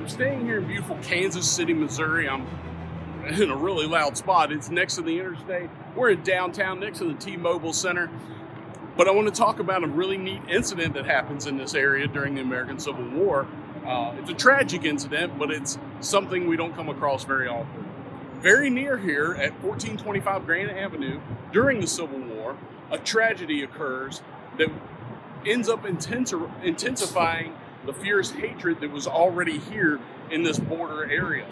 I'm staying here in beautiful Kansas City, Missouri. I'm in a really loud spot. It's next to the interstate. We're in downtown next to the T-Mobile Center. But I want to talk about a really neat incident that happens in this area during the American Civil War. It's a tragic incident, but it's something we don't come across very often. Very near here at 1425 Grand Avenue, during the Civil War, a tragedy occurs that ends up intensifying the fierce hatred that was already here in this border area.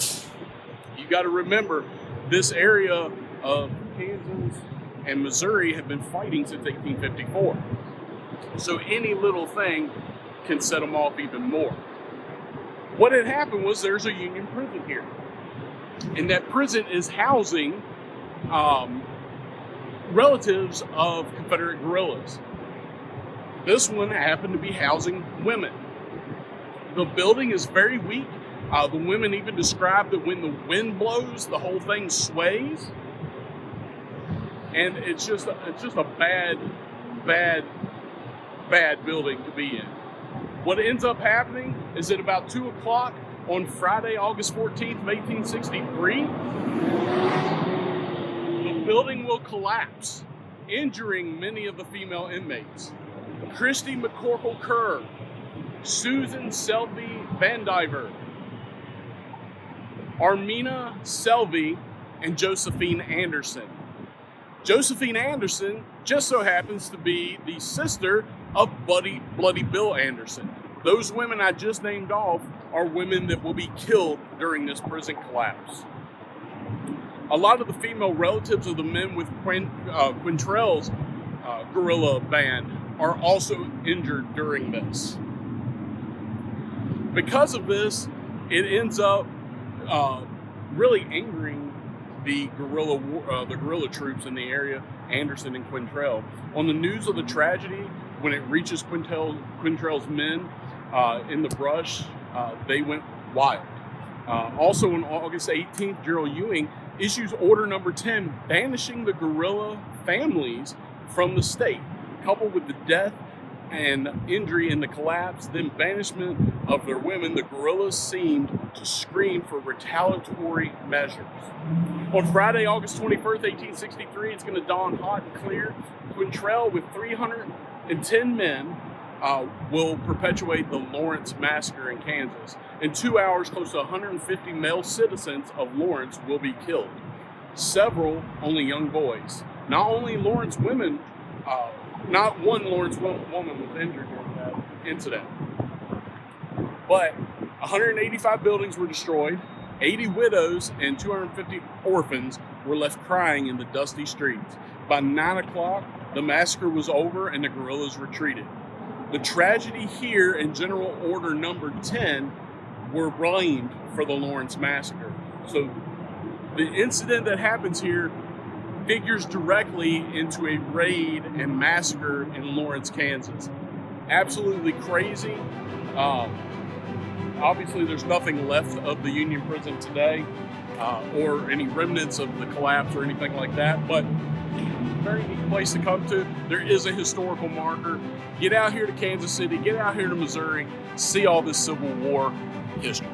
You got to remember, this area of Kansas and Missouri have been fighting since 1854. So any little thing can set them off even more. What had happened was there's a Union prison here. And that prison is housing relatives of Confederate guerrillas. This one happened to be housing women. The building is very weak. The women even describe that when the wind blows, the whole thing sways. And it's just a bad building to be in. What ends up happening is at about 2 o'clock on Friday, August 14th of 1863, the building will collapse, injuring many of the female inmates. Christy McCorkle Kerr, Susan Selby Vandiver, Armina Selvey, and Josephine Anderson. Josephine Anderson just so happens to be the sister of Bloody Bill Anderson. Those women I just named off are women that will be killed during this prison collapse. A lot of the female relatives of the men with Quantrill's guerrilla band are also injured during this. Because of this, it ends up really angering the guerrilla troops in the area, Anderson and Quantrill. On the news of the tragedy, when it reaches Quantrill's men in the brush, they went wild. Also on August 18th, Gerald Ewing issues order number 10, banishing the guerrilla families from the state. Coupled with the death and injury in the collapse, then banishment of their women, the guerrillas seemed to scream for retaliatory measures. On Friday, August 21st, 1863, it's going to dawn hot and clear. Quantrill, with 310 men, will perpetuate the Lawrence Massacre in Kansas. In 2 hours, close to 150 male citizens of Lawrence will be killed. Several only young boys. Not only Lawrence women, not one Lawrence woman was injured during that incident, but 185 buildings were destroyed, 80 widows and 250 orphans were left crying in the dusty streets. By 9 o'clock, the massacre was over and the guerrillas retreated. The tragedy here in General Order number 10 were blamed for the Lawrence Massacre. So the incident that happens here figures directly into a raid and massacre in Lawrence, Kansas. Absolutely crazy. Obviously, there's nothing left of the Union prison today, or any remnants of the collapse or anything like that, but very neat place to come to. There is a historical marker. Get out here to Kansas City, get out here to Missouri, see all this Civil War history.